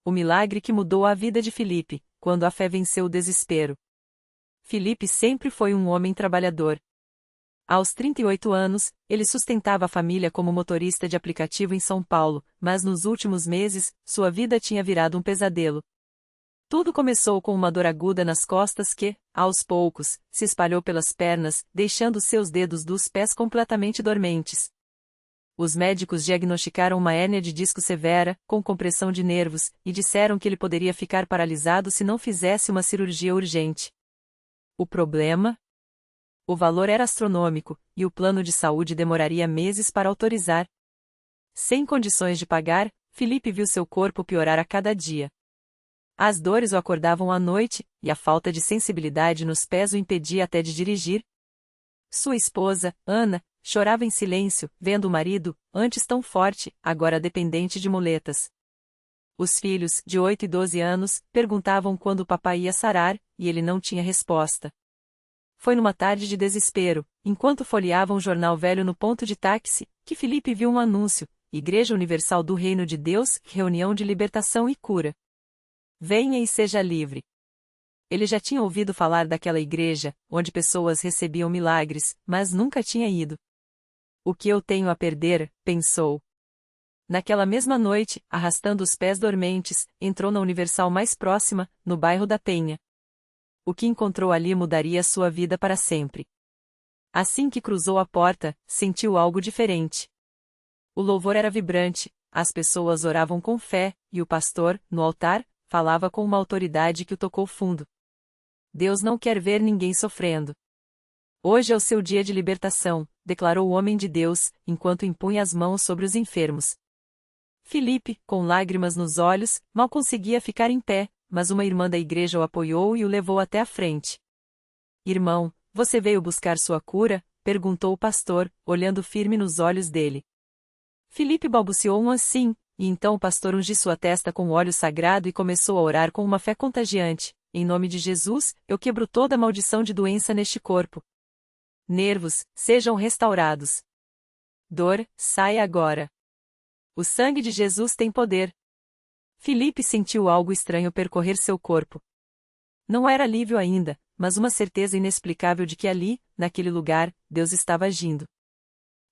O milagre que mudou a vida de Filipe, quando a fé venceu o desespero. Filipe sempre foi um homem trabalhador. Aos 38 anos, ele sustentava a família como motorista de aplicativo em São Paulo, mas nos últimos meses, sua vida tinha virado um pesadelo. Tudo começou com uma dor aguda nas costas que, aos poucos, se espalhou pelas pernas, deixando seus dedos dos pés completamente dormentes. Os médicos diagnosticaram uma hérnia de disco severa, com compressão de nervos, e disseram que ele poderia ficar paralisado se não fizesse uma cirurgia urgente. O problema? O valor era astronômico, e o plano de saúde demoraria meses para autorizar. Sem condições de pagar, Filipe viu seu corpo piorar a cada dia. As dores o acordavam à noite, e a falta de sensibilidade nos pés o impedia até de dirigir. Sua esposa, Ana, chorava em silêncio, vendo o marido, antes tão forte, agora dependente de muletas. Os filhos, de 8 e 12 anos, perguntavam quando o papai ia sarar, e ele não tinha resposta. Foi numa tarde de desespero, enquanto folheava um jornal velho no ponto de táxi, que Filipe viu um anúncio: Igreja Universal do Reino de Deus, reunião de libertação e cura. Venha e seja livre. Ele já tinha ouvido falar daquela igreja, onde pessoas recebiam milagres, mas nunca tinha ido. O que eu tenho a perder, pensou. Naquela mesma noite, arrastando os pés dormentes, entrou na Universal mais próxima, no bairro da Penha. O que encontrou ali mudaria sua vida para sempre. Assim que cruzou a porta, sentiu algo diferente. O louvor era vibrante, as pessoas oravam com fé, e o pastor, no altar, falava com uma autoridade que o tocou fundo. Deus não quer ver ninguém sofrendo. Hoje é o seu dia de libertação, declarou o homem de Deus, enquanto impunha as mãos sobre os enfermos. Filipe, com lágrimas nos olhos, mal conseguia ficar em pé, mas uma irmã da igreja o apoiou e o levou até a frente. Irmão, você veio buscar sua cura? Perguntou o pastor, olhando firme nos olhos dele. Filipe balbuciou um assim, e então o pastor ungiu sua testa com o óleo sagrado e começou a orar com uma fé contagiante. Em nome de Jesus, eu quebro toda maldição de doença neste corpo. Nervos, sejam restaurados. Dor, saia agora. O sangue de Jesus tem poder. Filipe sentiu algo estranho percorrer seu corpo. Não era alívio ainda, mas uma certeza inexplicável de que ali, naquele lugar, Deus estava agindo.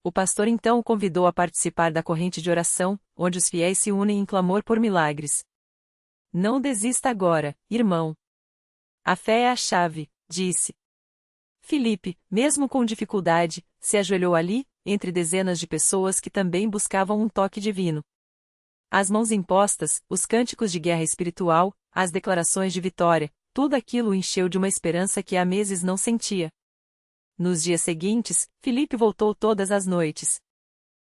O pastor então o convidou a participar da corrente de oração, onde os fiéis se unem em clamor por milagres. Não desista agora, irmão. A fé é a chave, disse. Filipe, mesmo com dificuldade, se ajoelhou ali, entre dezenas de pessoas que também buscavam um toque divino. As mãos impostas, os cânticos de guerra espiritual, as declarações de vitória, tudo aquilo o encheu de uma esperança que há meses não sentia. Nos dias seguintes, Filipe voltou todas as noites.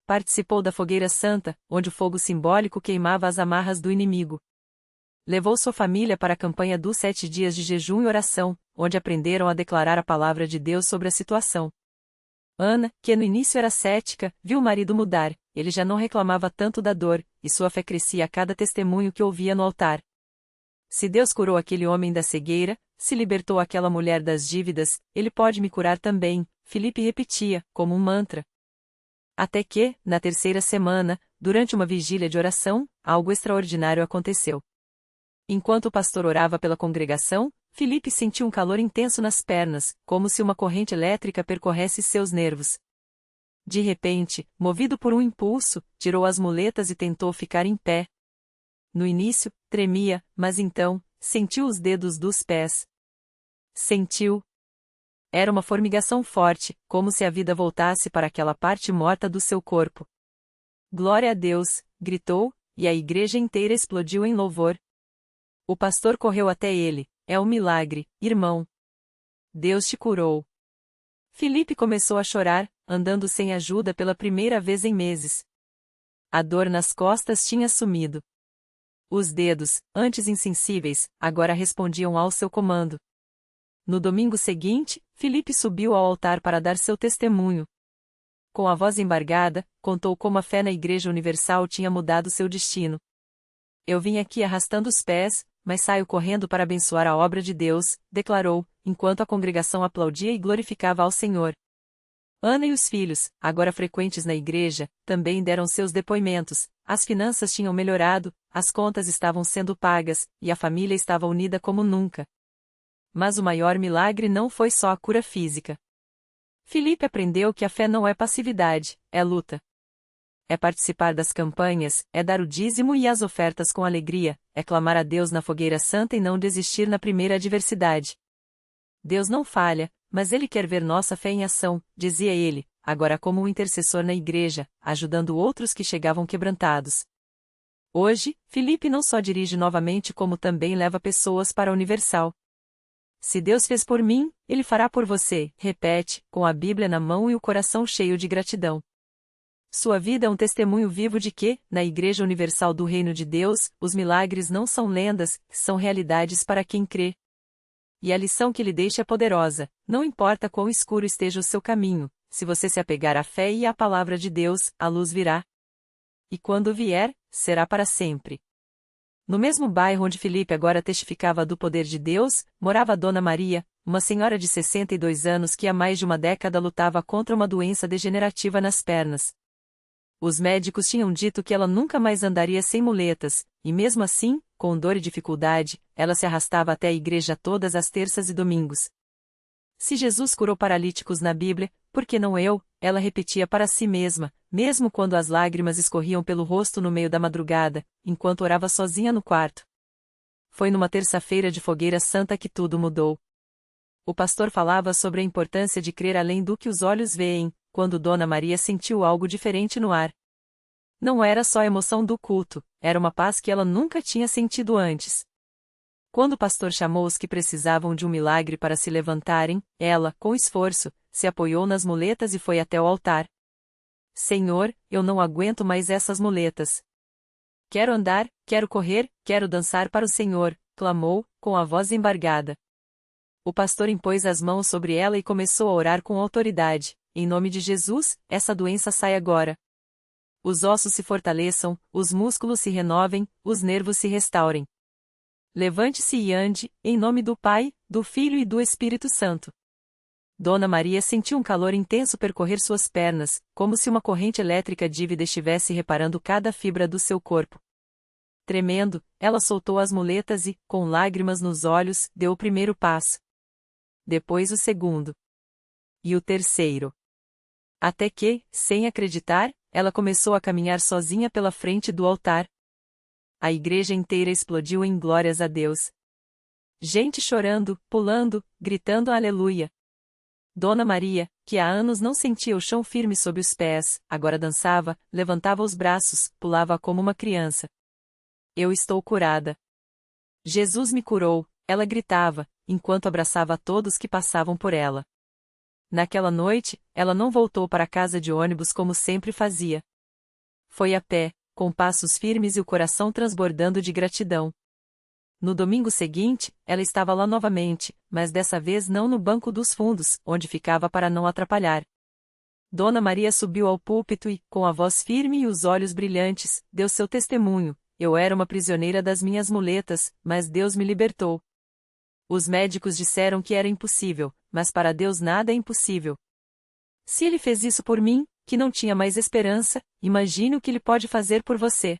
Participou da fogueira santa, onde o fogo simbólico queimava as amarras do inimigo. Levou sua família para a campanha dos 7 dias de jejum e oração, onde aprenderam a declarar a palavra de Deus sobre a situação. Ana, que no início era cética, viu o marido mudar, ele já não reclamava tanto da dor, e sua fé crescia a cada testemunho que ouvia no altar. Se Deus curou aquele homem da cegueira, se libertou aquela mulher das dívidas, Ele pode me curar também, Filipe repetia, como um mantra. Até que, na terceira semana, durante uma vigília de oração, algo extraordinário aconteceu. Enquanto o pastor orava pela congregação, Filipe sentiu um calor intenso nas pernas, como se uma corrente elétrica percorresse seus nervos. De repente, movido por um impulso, tirou as muletas e tentou ficar em pé. No início, tremia, mas então, sentiu os dedos dos pés. Sentiu. Era uma formigação forte, como se a vida voltasse para aquela parte morta do seu corpo. Glória a Deus, gritou, e a igreja inteira explodiu em louvor. O pastor correu até ele. É um milagre, irmão. Deus te curou. Filipe começou a chorar, andando sem ajuda pela primeira vez em meses. A dor nas costas tinha sumido. Os dedos, antes insensíveis, agora respondiam ao seu comando. No domingo seguinte, Filipe subiu ao altar para dar seu testemunho. Com a voz embargada, contou como a fé na Igreja Universal tinha mudado seu destino. Eu vim aqui arrastando os pés, mas saio correndo para abençoar a obra de Deus, declarou, enquanto a congregação aplaudia e glorificava ao Senhor. Ana e os filhos, agora frequentes na igreja, também deram seus depoimentos. As finanças tinham melhorado, as contas estavam sendo pagas, e a família estava unida como nunca. Mas o maior milagre não foi só a cura física. Filipe aprendeu que a fé não é passividade, é luta. É participar das campanhas, é dar o dízimo e as ofertas com alegria, é clamar a Deus na fogueira santa e não desistir na primeira adversidade. Deus não falha, mas Ele quer ver nossa fé em ação, dizia ele, agora como um intercessor na igreja, ajudando outros que chegavam quebrantados. Hoje, Filipe não só dirige novamente como também leva pessoas para a Universal. Se Deus fez por mim, Ele fará por você, repete, com a Bíblia na mão e o coração cheio de gratidão. Sua vida é um testemunho vivo de que, na Igreja Universal do Reino de Deus, os milagres não são lendas, são realidades para quem crê. E a lição que ele deixa é poderosa, não importa quão escuro esteja o seu caminho, se você se apegar à fé e à palavra de Deus, a luz virá. E quando vier, será para sempre. No mesmo bairro onde Filipe agora testificava do poder de Deus, morava Dona Maria, uma senhora de 62 anos que há mais de uma década lutava contra uma doença degenerativa nas pernas. Os médicos tinham dito que ela nunca mais andaria sem muletas, e mesmo assim, com dor e dificuldade, ela se arrastava até a igreja todas as terças e domingos. Se Jesus curou paralíticos na Bíblia, por que não eu? Ela repetia para si mesma, mesmo quando as lágrimas escorriam pelo rosto no meio da madrugada, enquanto orava sozinha no quarto. Foi numa terça-feira de fogueira santa que tudo mudou. O pastor falava sobre a importância de crer além do que os olhos veem, quando Dona Maria sentiu algo diferente no ar. Não era só a emoção do culto, era uma paz que ela nunca tinha sentido antes. Quando o pastor chamou os que precisavam de um milagre para se levantarem, ela, com esforço, se apoiou nas muletas e foi até o altar. Senhor, eu não aguento mais essas muletas. Quero andar, quero correr, quero dançar para o Senhor, clamou, com a voz embargada. O pastor impôs as mãos sobre ela e começou a orar com autoridade. Em nome de Jesus, essa doença sai agora. Os ossos se fortaleçam, os músculos se renovem, os nervos se restaurem. Levante-se e ande, em nome do Pai, do Filho e do Espírito Santo. Dona Maria sentiu um calor intenso percorrer suas pernas, como se uma corrente elétrica dívida estivesse reparando cada fibra do seu corpo. Tremendo, ela soltou as muletas e, com lágrimas nos olhos, deu o primeiro passo. Depois o segundo. E o terceiro. Até que, sem acreditar, ela começou a caminhar sozinha pela frente do altar. A igreja inteira explodiu em glórias a Deus. Gente chorando, pulando, gritando aleluia. Dona Maria, que há anos não sentia o chão firme sob os pés, agora dançava, levantava os braços, pulava como uma criança. Eu estou curada. Jesus me curou, ela gritava, enquanto abraçava a todos que passavam por ela. Naquela noite, ela não voltou para casa de ônibus como sempre fazia. Foi a pé, com passos firmes e o coração transbordando de gratidão. No domingo seguinte, ela estava lá novamente, mas dessa vez não no banco dos fundos, onde ficava para não atrapalhar. Dona Maria subiu ao púlpito e, com a voz firme e os olhos brilhantes, deu seu testemunho. Eu era uma prisioneira das minhas muletas, mas Deus me libertou. Os médicos disseram que era impossível, mas para Deus nada é impossível. Se Ele fez isso por mim, que não tinha mais esperança, imagine o que Ele pode fazer por você.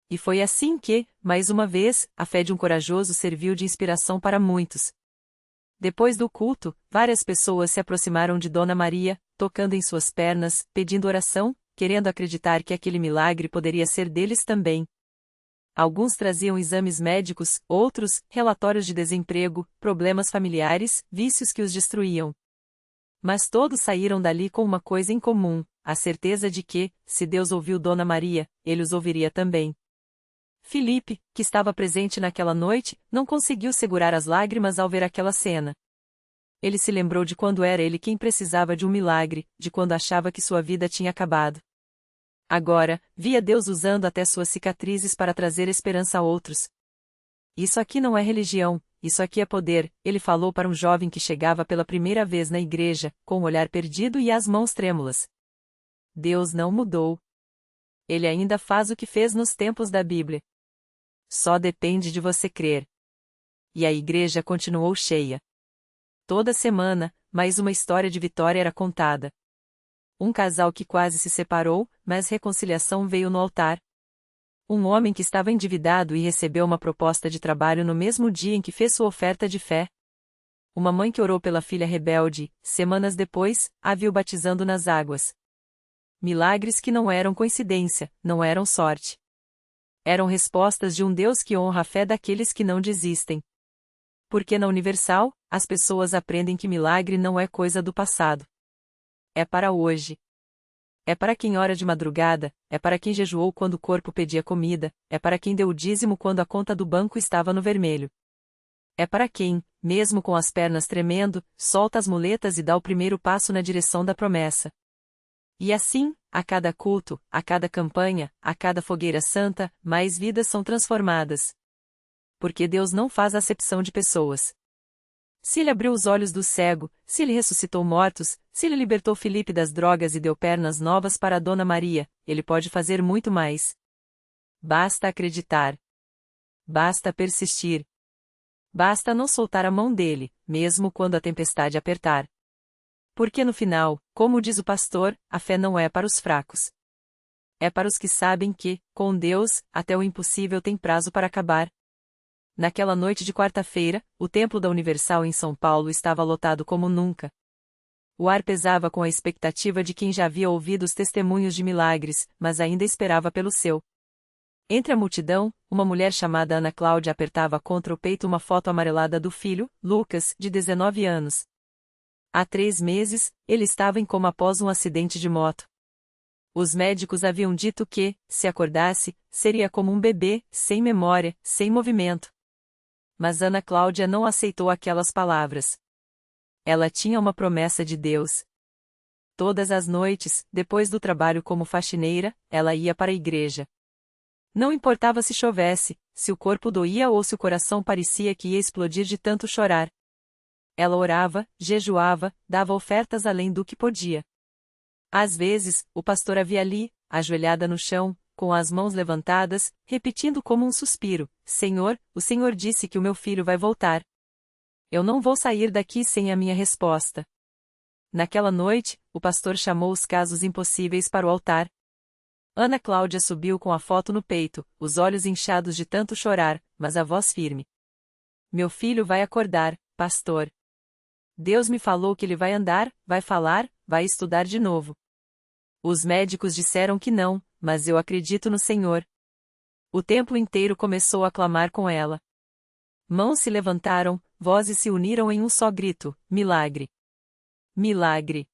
E foi assim que, mais uma vez, a fé de um corajoso serviu de inspiração para muitos. Depois do culto, várias pessoas se aproximaram de Dona Maria, tocando em suas pernas, pedindo oração, querendo acreditar que aquele milagre poderia ser deles também. Alguns traziam exames médicos, outros, relatórios de desemprego, problemas familiares, vícios que os destruíam. Mas todos saíram dali com uma coisa em comum, a certeza de que, se Deus ouviu Dona Maria, Ele os ouviria também. Filipe, que estava presente naquela noite, não conseguiu segurar as lágrimas ao ver aquela cena. Ele se lembrou de quando era ele quem precisava de um milagre, de quando achava que sua vida tinha acabado. Agora, via Deus usando até suas cicatrizes para trazer esperança a outros. Isso aqui não é religião, isso aqui é poder, ele falou para um jovem que chegava pela primeira vez na igreja, com o olhar perdido e as mãos trêmulas. Deus não mudou. Ele ainda faz o que fez nos tempos da Bíblia. Só depende de você crer. E a igreja continuou cheia. Toda semana, mais uma história de vitória era contada. Um casal que quase se separou, mas reconciliação veio no altar. Um homem que estava endividado e recebeu uma proposta de trabalho no mesmo dia em que fez sua oferta de fé. Uma mãe que orou pela filha rebelde, semanas depois, a viu batizando nas águas. Milagres que não eram coincidência, não eram sorte. Eram respostas de um Deus que honra a fé daqueles que não desistem. Porque na Universal, as pessoas aprendem que milagre não é coisa do passado. É para hoje. É para quem ora de madrugada, é para quem jejuou quando o corpo pedia comida, é para quem deu o dízimo quando a conta do banco estava no vermelho. É para quem, mesmo com as pernas tremendo, solta as muletas e dá o primeiro passo na direção da promessa. E assim, a cada culto, a cada campanha, a cada fogueira santa, mais vidas são transformadas. Porque Deus não faz acepção de pessoas. Se ele abriu os olhos do cego, se ele ressuscitou mortos, se ele libertou Filipe das drogas e deu pernas novas para a Dona Maria, ele pode fazer muito mais. Basta acreditar. Basta persistir. Basta não soltar a mão dele, mesmo quando a tempestade apertar. Porque no final, como diz o pastor, a fé não é para os fracos. É para os que sabem que, com Deus, até o impossível tem prazo para acabar. Naquela noite de quarta-feira, o Templo da Universal em São Paulo estava lotado como nunca. O ar pesava com a expectativa de quem já havia ouvido os testemunhos de milagres, mas ainda esperava pelo seu. Entre a multidão, uma mulher chamada Ana Cláudia apertava contra o peito uma foto amarelada do filho, Lucas, de 19 anos. Há 3 meses, ele estava em coma após um acidente de moto. Os médicos haviam dito que, se acordasse, seria como um bebê, sem memória, sem movimento. Mas Ana Cláudia não aceitou aquelas palavras. Ela tinha uma promessa de Deus. Todas as noites, depois do trabalho como faxineira, ela ia para a igreja. Não importava se chovesse, se o corpo doía ou se o coração parecia que ia explodir de tanto chorar. Ela orava, jejuava, dava ofertas além do que podia. Às vezes, o pastor a via ali, ajoelhada no chão, com as mãos levantadas, repetindo como um suspiro: Senhor, o Senhor disse que o meu filho vai voltar. Eu não vou sair daqui sem a minha resposta. Naquela noite, o pastor chamou os casos impossíveis para o altar. Ana Cláudia subiu com a foto no peito, os olhos inchados de tanto chorar, mas a voz firme. Meu filho vai acordar, pastor. Deus me falou que ele vai andar, vai falar, vai estudar de novo. Os médicos disseram que não, mas eu acredito no Senhor. O templo inteiro começou a clamar com ela. Mãos se levantaram, vozes se uniram em um só grito: milagre! Milagre!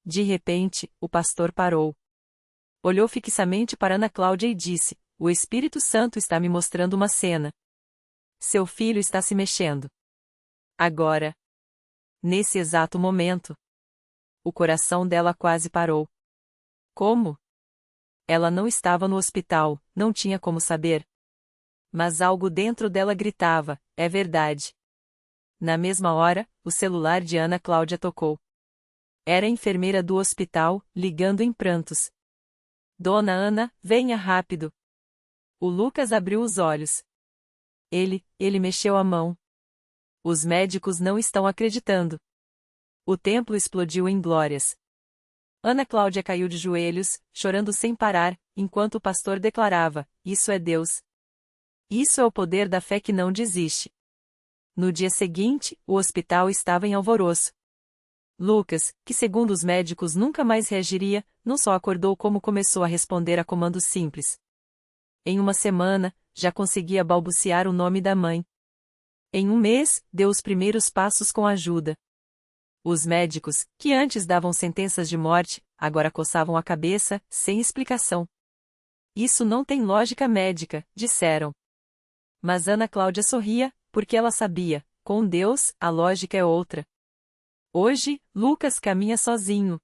De repente, o pastor parou. Olhou fixamente para Ana Cláudia e disse: O Espírito Santo está me mostrando uma cena. Seu filho está se mexendo. Agora. Nesse exato momento. O coração dela quase parou. Como? Ela não estava no hospital, não tinha como saber. Mas algo dentro dela gritava: é verdade. Na mesma hora, o celular de Ana Cláudia tocou. Era a enfermeira do hospital, ligando em prantos. Dona Ana, venha rápido. O Lucas abriu os olhos. Ele mexeu a mão. Os médicos não estão acreditando. O templo explodiu em glórias. Ana Cláudia caiu de joelhos, chorando sem parar, enquanto o pastor declarava: Isso é Deus. Isso é o poder da fé que não desiste. No dia seguinte, o hospital estava em alvoroço. Lucas, que segundo os médicos nunca mais reagiria, não só acordou como começou a responder a comandos simples. Em uma semana, já conseguia balbuciar o nome da mãe. Em um mês, deu os primeiros passos com ajuda. Os médicos, que antes davam sentenças de morte, agora coçavam a cabeça, sem explicação. Isso não tem lógica médica, disseram. Mas Ana Cláudia sorria, porque ela sabia, com Deus, a lógica é outra. Hoje, Lucas caminha sozinho.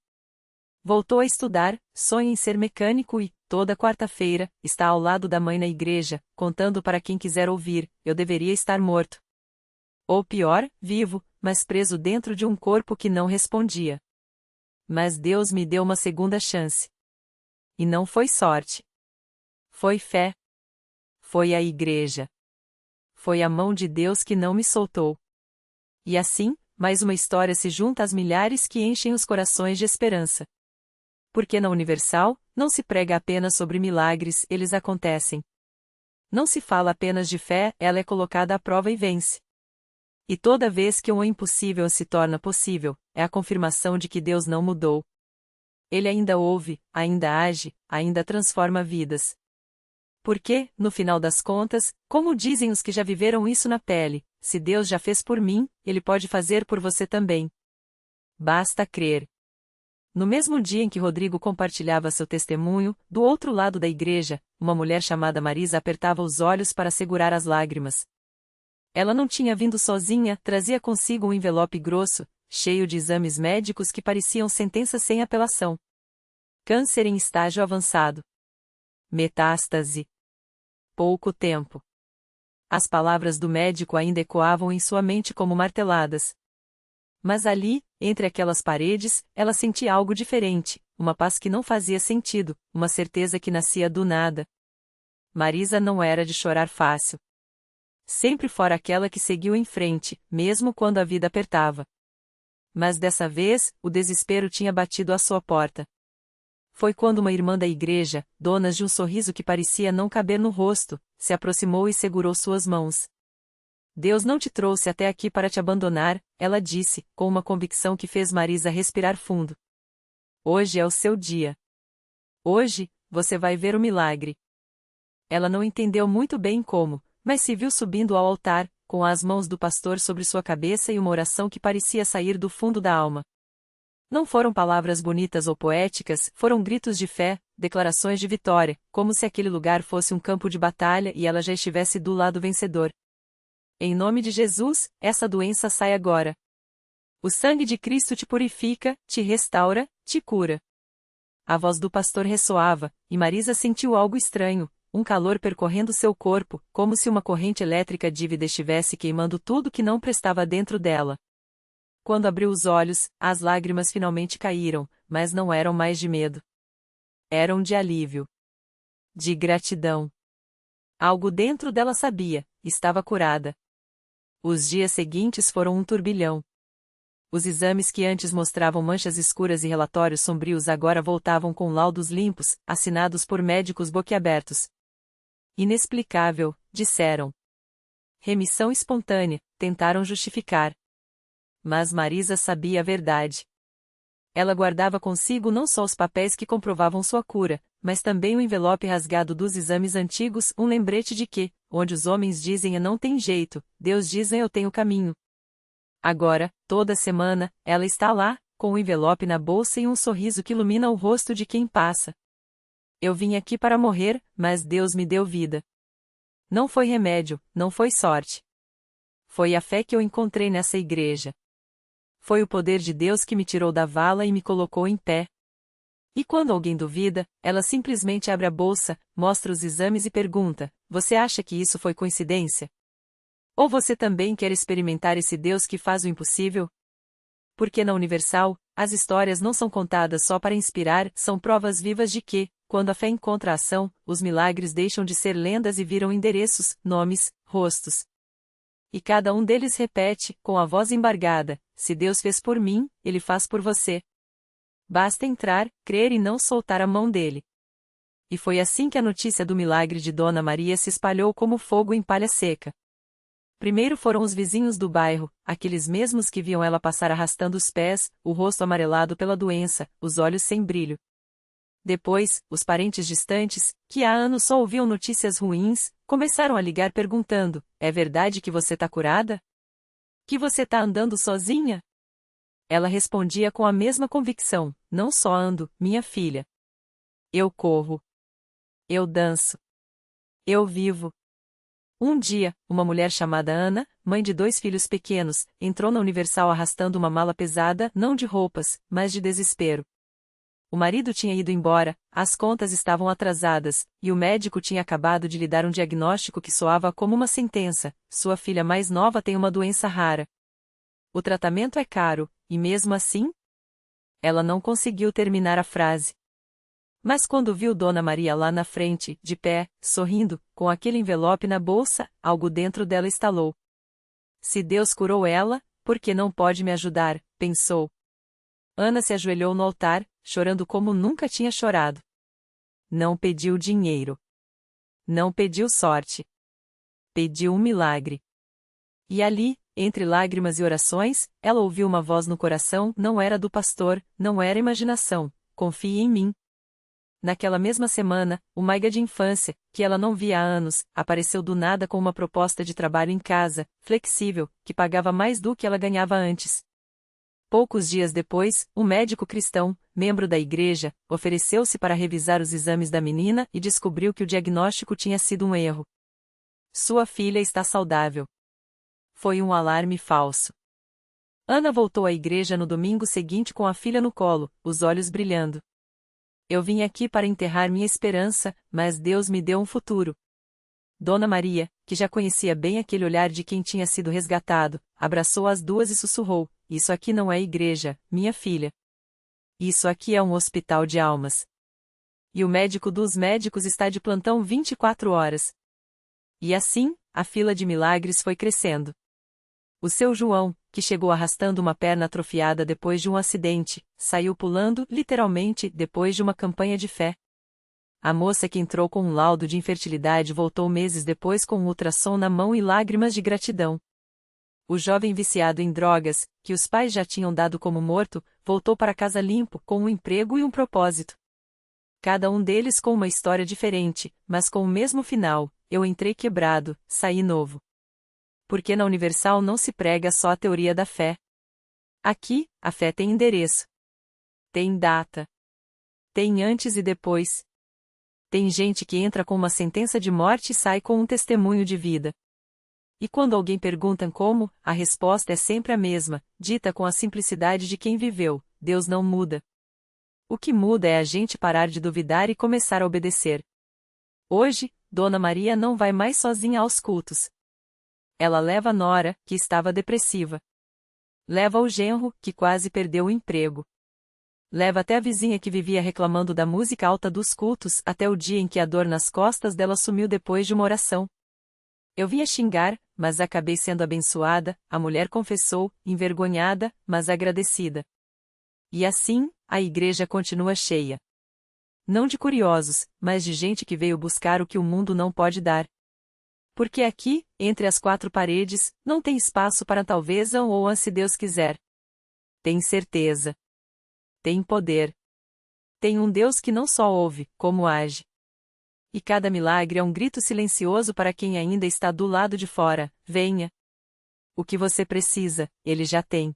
Voltou a estudar, sonha em ser mecânico e, toda quarta-feira, está ao lado da mãe na igreja, contando para quem quiser ouvir: eu deveria estar morto. Ou pior, vivo, mas preso dentro de um corpo que não respondia. Mas Deus me deu uma segunda chance. E não foi sorte. Foi fé. Foi a igreja. Foi a mão de Deus que não me soltou. E assim, mais uma história se junta às milhares que enchem os corações de esperança. Porque na Universal, não se prega apenas sobre milagres, eles acontecem. Não se fala apenas de fé, ela é colocada à prova e vence. E toda vez que o impossível se torna possível, é a confirmação de que Deus não mudou. Ele ainda ouve, ainda age, ainda transforma vidas. Porque, no final das contas, como dizem os que já viveram isso na pele, se Deus já fez por mim, Ele pode fazer por você também. Basta crer. No mesmo dia em que Rodrigo compartilhava seu testemunho, do outro lado da igreja, uma mulher chamada Marisa apertava os olhos para segurar as lágrimas. Ela não tinha vindo sozinha, trazia consigo um envelope grosso, cheio de exames médicos que pareciam sentenças sem apelação. Câncer em estágio avançado. Metástase. Pouco tempo. As palavras do médico ainda ecoavam em sua mente como marteladas. Mas ali, entre aquelas paredes, ela sentia algo diferente, uma paz que não fazia sentido, uma certeza que nascia do nada. Marisa não era de chorar fácil. Sempre fora aquela que seguiu em frente, mesmo quando a vida apertava. Mas dessa vez, o desespero tinha batido à sua porta. Foi quando uma irmã da igreja, dona de um sorriso que parecia não caber no rosto, se aproximou e segurou suas mãos. Deus não te trouxe até aqui para te abandonar, ela disse, com uma convicção que fez Marisa respirar fundo. Hoje é o seu dia. Hoje, você vai ver o milagre. Ela não entendeu muito bem como, mas se viu subindo ao altar, com as mãos do pastor sobre sua cabeça e uma oração que parecia sair do fundo da alma. Não foram palavras bonitas ou poéticas, foram gritos de fé, declarações de vitória, como se aquele lugar fosse um campo de batalha e ela já estivesse do lado vencedor. Em nome de Jesus, essa doença sai agora. O sangue de Cristo te purifica, te restaura, te cura. A voz do pastor ressoava, e Marisa sentiu algo estranho, um calor percorrendo seu corpo, como se uma corrente elétrica dívida estivesse queimando tudo que não prestava dentro dela. Quando abriu os olhos, as lágrimas finalmente caíram, mas não eram mais de medo. Eram de alívio. De gratidão. Algo dentro dela sabia, estava curada. Os dias seguintes foram um turbilhão. Os exames que antes mostravam manchas escuras e relatórios sombrios agora voltavam com laudos limpos, assinados por médicos boquiabertos. Inexplicável, disseram. Remissão espontânea, tentaram justificar. Mas Marisa sabia a verdade. Ela guardava consigo não só os papéis que comprovavam sua cura, mas também o envelope rasgado dos exames antigos, um lembrete de que, onde os homens dizem não tem jeito, Deus diz eu tenho caminho. Agora, toda semana, ela está lá, com o envelope na bolsa e um sorriso que ilumina o rosto de quem passa. Eu vim aqui para morrer, mas Deus me deu vida. Não foi remédio, não foi sorte. Foi a fé que eu encontrei nessa igreja. Foi o poder de Deus que me tirou da vala e me colocou em pé. E quando alguém duvida, ela simplesmente abre a bolsa, mostra os exames e pergunta: você acha que isso foi coincidência? Ou você também quer experimentar esse Deus que faz o impossível? Porque na Universal, as histórias não são contadas só para inspirar, são provas vivas de que, quando a fé encontra ação, os milagres deixam de ser lendas e viram endereços, nomes, rostos. E cada um deles repete, com a voz embargada: se Deus fez por mim, Ele faz por você. Basta entrar, crer e não soltar a mão dele. E foi assim que a notícia do milagre de Dona Maria se espalhou como fogo em palha seca. Primeiro foram os vizinhos do bairro, aqueles mesmos que viam ela passar arrastando os pés, o rosto amarelado pela doença, os olhos sem brilho. Depois, os parentes distantes, que há anos só ouviam notícias ruins, começaram a ligar perguntando: é verdade que você tá curada? Que você tá andando sozinha? Ela respondia com a mesma convicção: não só ando, minha filha. Eu corro. Eu danço. Eu vivo. Um dia, uma mulher chamada Ana, mãe de 2 filhos pequenos, entrou na Universal arrastando uma mala pesada, não de roupas, mas de desespero. O marido tinha ido embora, as contas estavam atrasadas, e o médico tinha acabado de lhe dar um diagnóstico que soava como uma sentença: sua filha mais nova tem uma doença rara. O tratamento é caro, e mesmo assim? Ela não conseguiu terminar a frase. Mas quando viu Dona Maria lá na frente, de pé, sorrindo, com aquele envelope na bolsa, algo dentro dela estalou. Se Deus curou ela, por que não pode me ajudar? Pensou. Ana se ajoelhou no altar, chorando como nunca tinha chorado. Não pediu dinheiro. Não pediu sorte. Pediu um milagre. E ali, entre lágrimas e orações, ela ouviu uma voz no coração, não era do pastor, não era imaginação, confie em mim. Naquela mesma semana, uma amiga de infância, que ela não via há anos, apareceu do nada com uma proposta de trabalho em casa, flexível, que pagava mais do que ela ganhava antes. Poucos dias depois, um médico cristão, membro da igreja, ofereceu-se para revisar os exames da menina e descobriu que o diagnóstico tinha sido um erro. Sua filha está saudável. Foi um alarme falso. Ana voltou à igreja no domingo seguinte com a filha no colo, os olhos brilhando. Eu vim aqui para enterrar minha esperança, mas Deus me deu um futuro. Dona Maria, que já conhecia bem aquele olhar de quem tinha sido resgatado, abraçou as duas e sussurrou: isso aqui não é igreja, minha filha. Isso aqui é um hospital de almas. E o médico dos médicos está de plantão 24 horas. E assim, a fila de milagres foi crescendo. O seu João, que chegou arrastando uma perna atrofiada depois de um acidente, saiu pulando, literalmente, depois de uma campanha de fé. A moça que entrou com um laudo de infertilidade voltou meses depois com um ultrassom na mão e lágrimas de gratidão. O jovem viciado em drogas, que os pais já tinham dado como morto, voltou para casa limpo, com um emprego e um propósito. Cada um deles com uma história diferente, mas com o mesmo final: eu entrei quebrado, saí novo. Porque na Universal não se prega só a teoria da fé. Aqui, a fé tem endereço. Tem data. Tem antes e depois. Tem gente que entra com uma sentença de morte e sai com um testemunho de vida. E quando alguém pergunta como, a resposta é sempre a mesma, dita com a simplicidade de quem viveu: Deus não muda. O que muda é a gente parar de duvidar e começar a obedecer. Hoje, Dona Maria não vai mais sozinha aos cultos. Ela leva a nora, que estava depressiva. Leva o genro, que quase perdeu o emprego. Leva até a vizinha que vivia reclamando da música alta dos cultos, até o dia em que a dor nas costas dela sumiu depois de uma oração. Eu vinha xingar, mas acabei sendo abençoada, a mulher confessou, envergonhada, mas agradecida. E assim, a igreja continua cheia. Não de curiosos, mas de gente que veio buscar o que o mundo não pode dar. Porque aqui, entre as quatro paredes, não tem espaço para talvez ou se Deus quiser. Tem certeza. Tem poder. Tem um Deus que não só ouve, como age. E cada milagre é um grito silencioso para quem ainda está do lado de fora: venha. O que você precisa, Ele já tem.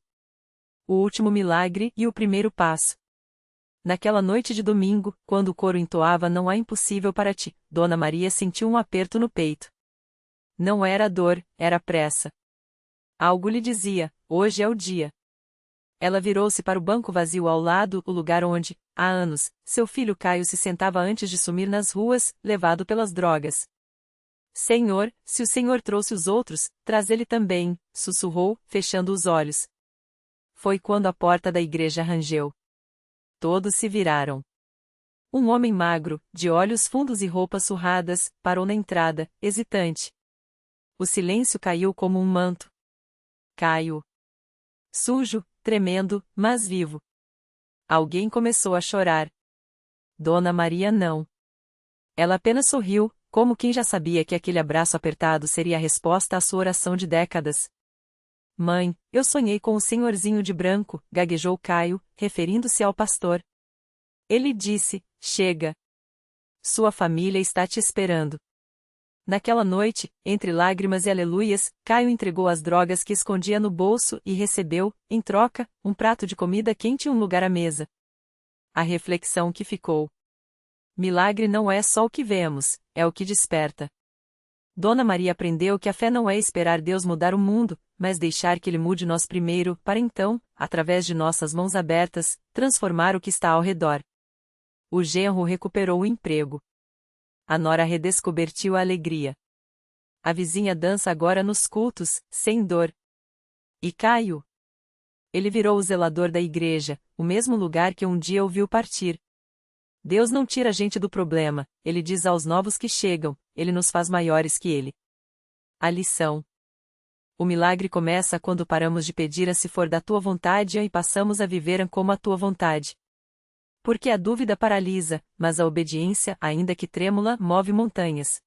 O último milagre e o primeiro passo. Naquela noite de domingo, quando o coro entoava Não há impossível para ti, Dona Maria sentiu um aperto no peito. Não era dor, era pressa. Algo lhe dizia: hoje é o dia. Ela virou-se para o banco vazio ao lado, o lugar onde, há anos, seu filho Caio se sentava antes de sumir nas ruas, levado pelas drogas. Senhor, se o Senhor trouxe os outros, traz ele também, sussurrou, fechando os olhos. Foi quando a porta da igreja rangeu. Todos se viraram. Um homem magro, de olhos fundos e roupas surradas, parou na entrada, hesitante. O silêncio caiu como um manto. Caio. Sujo, tremendo, mas vivo. Alguém começou a chorar. Dona Maria não. Ela apenas sorriu, como quem já sabia que aquele abraço apertado seria a resposta à sua oração de décadas. Mãe, eu sonhei com o senhorzinho de branco, gaguejou Caio, referindo-se ao pastor. Ele disse: chega. Sua família está te esperando. Naquela noite, entre lágrimas e aleluias, Caio entregou as drogas que escondia no bolso e recebeu, em troca, um prato de comida quente e um lugar à mesa. A reflexão que ficou. Milagre não é só o que vemos, é o que desperta. Dona Maria aprendeu que a fé não é esperar Deus mudar o mundo, mas deixar que Ele mude nós primeiro, para então, através de nossas mãos abertas, transformar o que está ao redor. O genro recuperou o emprego. A nora redescobertiu a alegria. A vizinha dança agora nos cultos, sem dor. E Caio? Ele virou o zelador da igreja, o mesmo lugar que um dia o viu partir. Deus não tira a gente do problema, Ele diz aos novos que chegam, Ele nos faz maiores que Ele. A lição. O milagre começa quando paramos de pedir a se for da tua vontade e passamos a viver como a tua vontade. Porque a dúvida paralisa, mas a obediência, ainda que trêmula, move montanhas.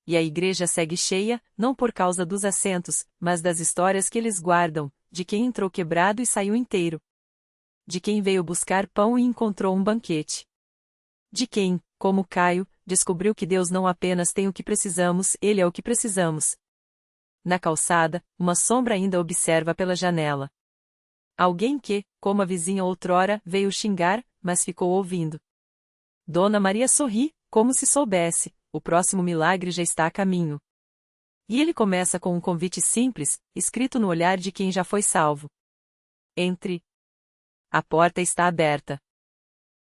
E a igreja segue cheia, não por causa dos assentos, mas das histórias que eles guardam, de quem entrou quebrado e saiu inteiro. De quem veio buscar pão e encontrou um banquete. De quem, como Caio, descobriu que Deus não apenas tem o que precisamos, Ele é o que precisamos. Na calçada, uma sombra ainda observa pela janela. Alguém que, como a vizinha outrora, veio xingar, mas ficou ouvindo. Dona Maria sorri, como se soubesse, o próximo milagre já está a caminho. E ele começa com um convite simples, escrito no olhar de quem já foi salvo. Entre. A porta está aberta.